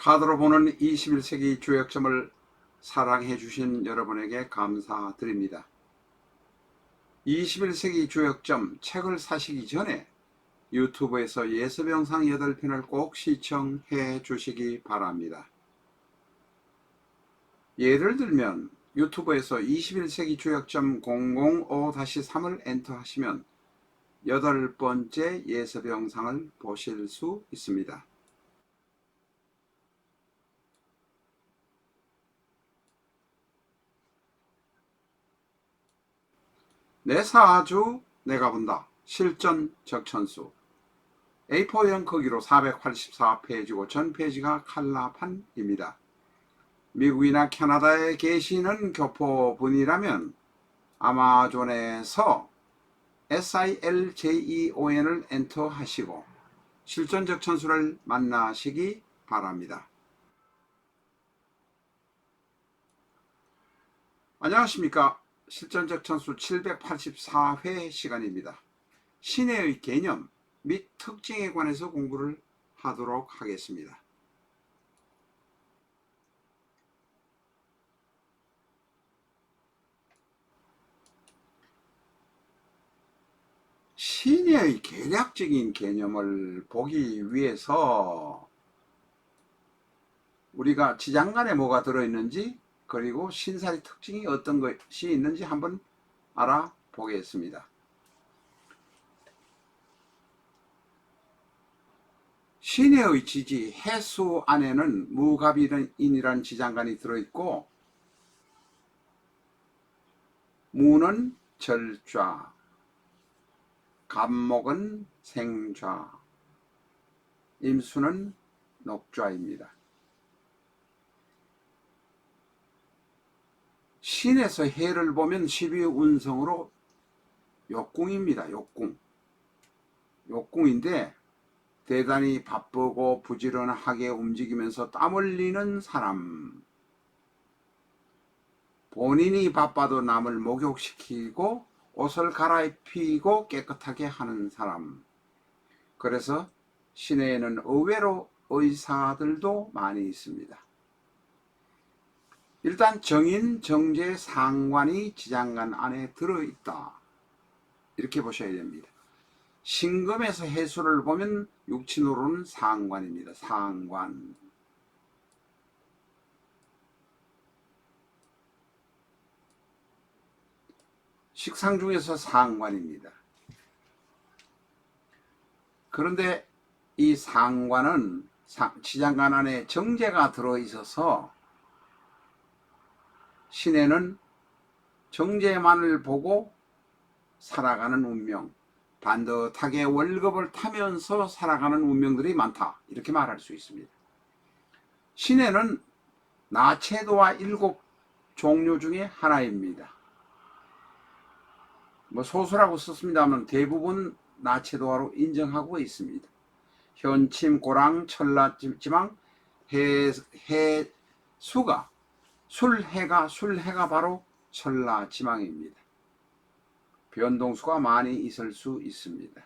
카드로 보는 21세기 조약점을 사랑해 주신 여러분에게 감사드립니다. 21세기 조약점 책을 사시기 전에 유튜브에서 예습 영상 8편을 꼭 시청해 주시기 바랍니다. 예를 들면 유튜브에서 21세기 조약점 005-3을 엔터하시면 8번째 예습 영상을 보실 수 있습니다. 내 사주 내가 본다. 실전 적천수. A4형 크기로 484페이지고 전 페이지가 칼라판입니다. 미국이나 캐나다에 계시는 교포분이라면 아마존에서 SILJEON을 엔터하시고 실전 적천수를 만나시기 바랍니다. 안녕하십니까. 실전적천수 784회 시간입니다. 신해의 개념 및 특징에 관해서 공부를 하도록 하겠습니다. 신해의 개략적인 개념을 보기 위해서 우리가 지장간에 뭐가 들어있는지 그리고 신살의 특징이 어떤 것이 있는지 한번 알아보겠습니다. 신해의 지지 해수 안에는 무갑인이라는 지장간이 들어있고 무는 절좌, 갑목은 생좌, 임수는 녹좌입니다. 신에서 해를 보면 12운성으로 욕궁입니다. 욕궁인데 대단히 바쁘고 부지런하게 움직이면서 땀 흘리는 사람, 본인이 바빠도 남을 목욕시키고 옷을 갈아입히고 깨끗하게 하는 사람. 그래서 신해에는 의외로 의사들도 많이 있습니다. 일단 정인, 정제, 상관이 지장간 안에 들어있다. 이렇게 보셔야 됩니다. 신금에서 해수를 보면 육친으로는 상관입니다. 상관. 식상 중에서 상관입니다. 그런데 이 상관은 지장간 안에 정제가 들어있어서 신해는 정제만을 보고 살아가는 운명, 반듯하게 월급을 타면서 살아가는 운명들이 많다. 이렇게 말할 수 있습니다. 신해는 나체도와 7종류 중에 하나입니다. 소수라고 썼습니다만 대부분 나체도화로 인정하고 있습니다. 현침, 고랑, 천라지망, 해수가 술해가 바로 천라지망입니다. 변동수가 많이 있을 수 있습니다.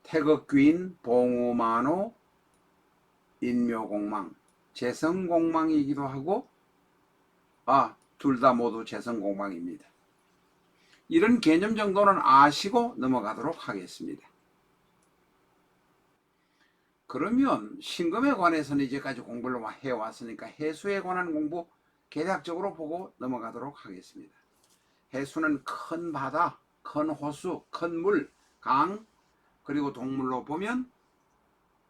태극귀인, 봉우만호, 인묘공망, 재성공망이기도 하고 둘 다 모두 재성공망입니다. 이런 개념 정도는 아시고 넘어가도록 하겠습니다. 그러면 신금에 관해서는 이제까지 공부를 해왔으니까 해수에 관한 공부 개략적으로 보고 넘어가도록 하겠습니다. 해수는 큰 바다, 큰 호수, 큰 물, 강, 그리고 동물로 보면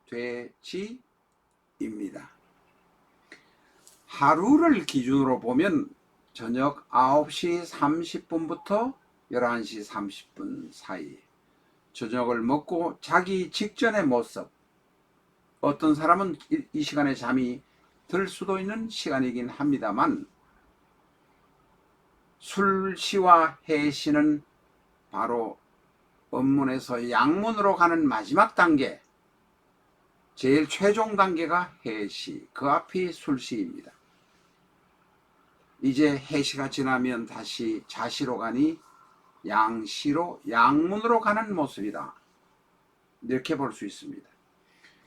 돼지입니다. 하루를 기준으로 보면 저녁 9시 30분부터 11시 30분 사이 저녁을 먹고 자기 직전의 모습. 어떤 사람은 이 시간에 잠이 들 수도 있는 시간이긴 합니다만 술시와 해시는 바로 음문에서 양문으로 가는 마지막 단계, 제일 최종 단계가 해시, 그 앞이 술시입니다. 이제 해시가 지나면 다시 자시로 가니 양시로, 양문으로 가는 모습이다. 이렇게 볼 수 있습니다.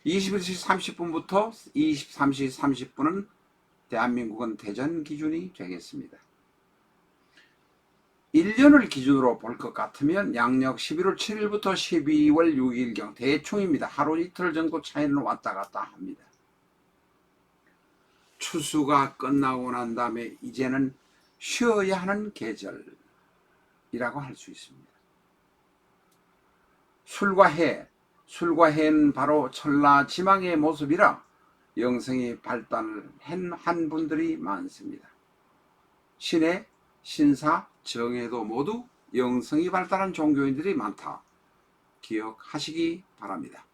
21시 30분부터 23시 30분은 대한민국은 대전 기준이 되겠습니다. 1년을 기준으로 볼 것 같으면 양력 11월 7일부터 12월 6일경 대충입니다. 하루 이틀 정도 차이는 왔다 갔다 합니다. 추수가 끝나고 난 다음에 이제는 쉬어야 하는 계절이라고 할 수 있습니다. 술과 해는 바로 천라지망의 모습이라 영성이 발달한 분들이 많습니다. 신의 신사, 정에도 모두 영성이 발달한 종교인들이 많다. 기억하시기 바랍니다.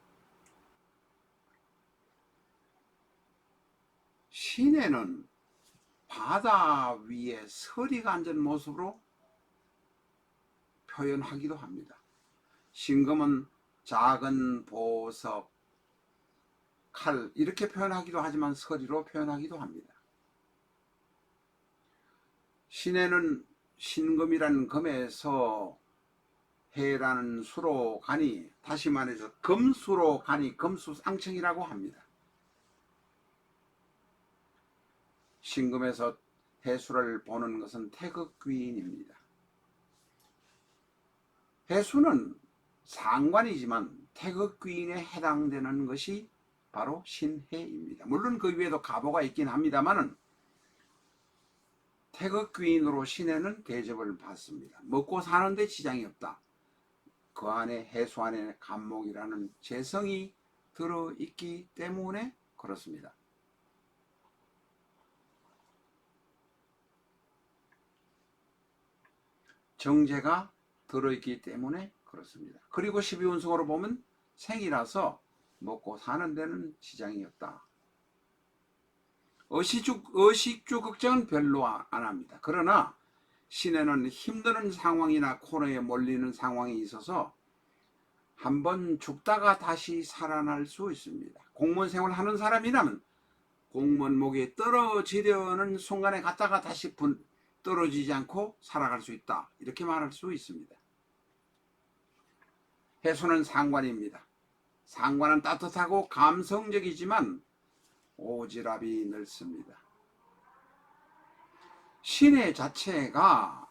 시내는 바다 위에 서리가 앉은 모습으로 표현하기도 합니다. 신금은 작은 보석, 칼 이렇게 표현하기도 하지만 서리로 표현하기도 합니다. 시내는 신금이라는 금에서 해라는 수로 가니, 다시 말해서 금수로 가니 금수상청이라고 합니다. 신금에서 해수를 보는 것은 태극귀인입니다. 해수는 상관이지만 태극귀인에 해당되는 것이 바로 신해입니다. 물론 그 위에도 가보가 있긴 합니다만은 태극귀인으로 신해는 대접을 받습니다. 먹고 사는데 지장이 없다. 그 안에 해수 안에 간목이라는 재성이 들어있기 때문에 그렇습니다. 정제가 들어있기 때문에 그렇습니다. 그리고 12운성으로 보면 생이라서 먹고 사는 데는 지장이 없다. 의식주 걱정은 별로 안 합니다. 그러나 신에는 힘드는 상황이나 코너에 몰리는 상황이 있어서 한번 죽다가 다시 살아날 수 있습니다. 공무원 생활 하는 사람이라면 공무원 목에 떨어지려는 순간에 갔다가 다시 떨어지지 않고 살아갈 수 있다. 이렇게 말할 수 있습니다. 해수는 상관입니다. 상관은 따뜻하고 감성적이지만 오지랖이 넓습니다. 신해 자체가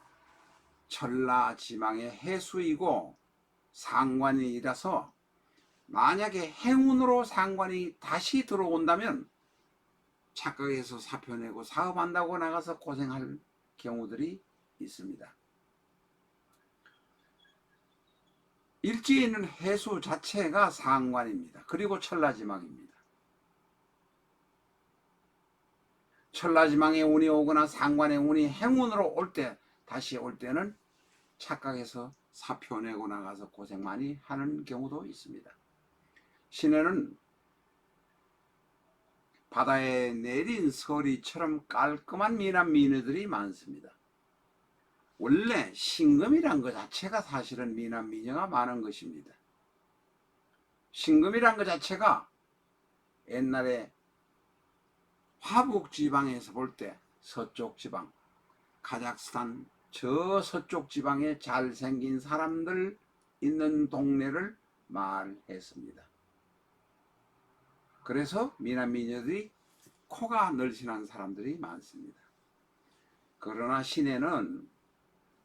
천라지망의 해수이고 상관이라서 만약에 행운으로 상관이 다시 들어온다면 착각해서 사표 내고 사업한다고 나가서 고생할 경우들이 있습니다. 일지에 있는 해수 자체가 상관입니다. 그리고 천라지망입니다. 천라지망의 운이 오거나 상관의 운이 행운으로 올 때, 다시 올 때는 착각해서 사표 내고 나가서 고생 많이 하는 경우도 있습니다. 신해는 바다에 내린 서리처럼 깔끔한 미남 미녀들이 많습니다. 원래 신금이란 것 자체가 사실은 미남 미녀가 많은 것입니다. 신금이란 것 자체가 옛날에 화북 지방에서 볼 때 서쪽 지방, 카자흐스탄 저 서쪽 지방에 잘생긴 사람들 있는 동네를 말했습니다. 그래서 미남 미녀들이 코가 늘씬한 사람들이 많습니다. 그러나 신해는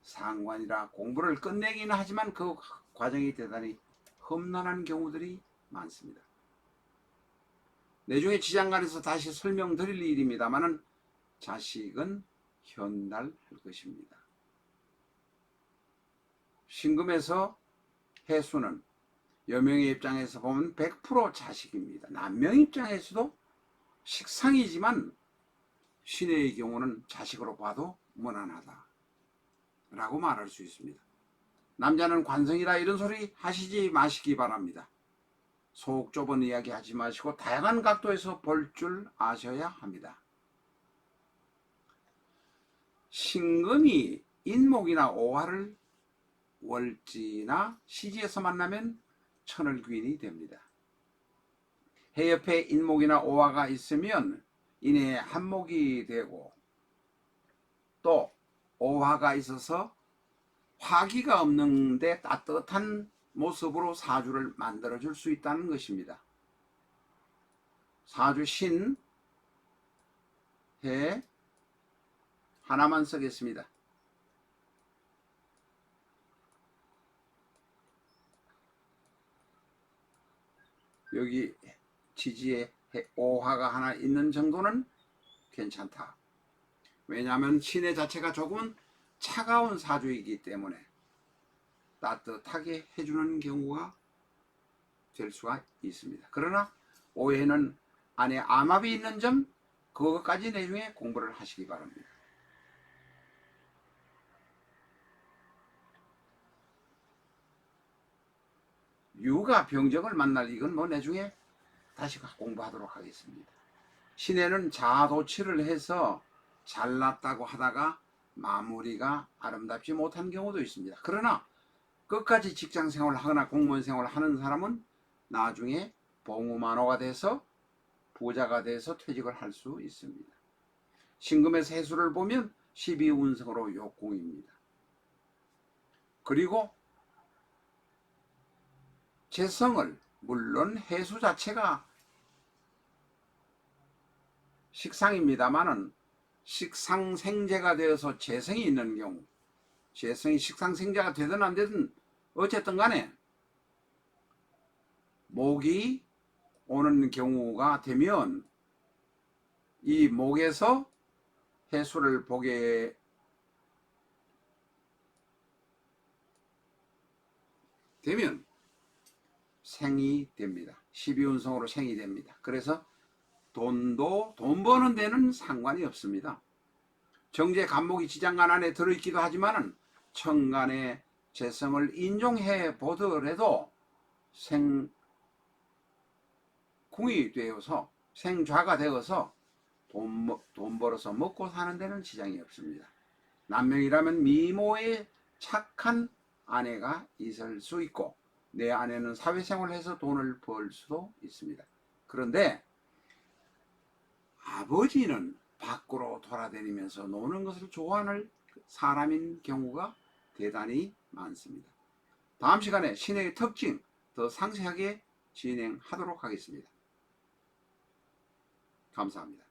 상관이라 공부를 끝내기는 하지만 그 과정이 대단히 험난한 경우들이 많습니다. 내중에 지장간에서 다시 설명드릴 일입니다만은 자식은 현달할 것입니다. 신금에서 해수는 여명의 입장에서 보면 100% 자식입니다. 남명 입장에서도 식상이지만 신해의 경우는 자식으로 봐도 무난하다 라고 말할 수 있습니다. 남자는 관성이라 이런 소리 하시지 마시기 바랍니다. 속 좁은 이야기 하지 마시고 다양한 각도에서 볼 줄 아셔야 합니다. 신금이 인목이나 오화를 월지나 시지에서 만나면 천을귀인이 됩니다. 해 옆에 인목이나 오화가 있으면 인해 한목이 되고, 또 오화가 있어서 화기가 없는데 따뜻한 모습으로 사주를 만들어 줄 수 있다는 것입니다. 사주 신, 해 하나만 쓰겠습니다. 여기 지지에 오화가 하나 있는 정도는 괜찮다. 왜냐하면 신의 자체가 조금은 차가운 사주이기 때문에 따뜻하게 해주는 경우가 될 수가 있습니다. 그러나 오해는 안에 암압이 있는 점, 그것까지 내중에 공부를 하시기 바랍니다. 유가 병적을 만날, 이건 뭐 내중에 다시 공부하도록 하겠습니다. 신에는 자아도취를 해서 잘났다고 하다가 마무리가 아름답지 못한 경우도 있습니다. 그러나 끝까지 직장 생활을 하거나 공무원 생활을 하는 사람은 나중에 봉우만호가 돼서 부자가 돼서 퇴직을 할 수 있습니다. 신금의 세수를 보면 12운성으로 욕궁입니다. 그리고 재성을, 물론 해수 자체가 식상입니다만은 식상생재가 되어서 재성이 있는 경우, 재성이 식상생재가 되든 안 되든 어쨌든 간에 목이 오는 경우가 되면 이 목에서 해수를 보게 되면 생이 됩니다. 12운성으로 생이 됩니다. 그래서 돈 버는 데는 상관이 없습니다. 정제 간목이 지장간 안에 들어있기도 하지만은 천간의 재성을 인종해 보더라도 생궁이 되어서 생좌가 되어서 돈 벌어서 먹고 사는 데는 지장이 없습니다. 남명이라면 미모의 착한 아내가 있을 수 있고 내 아내는 사회생활을 해서 돈을 벌 수도 있습니다. 그런데 아버지는 밖으로 돌아다니면서 노는 것을 좋아하는 사람인 경우가 대단히 많습니다. 다음 시간에 신의 특징 더 상세하게 진행하도록 하겠습니다. 감사합니다.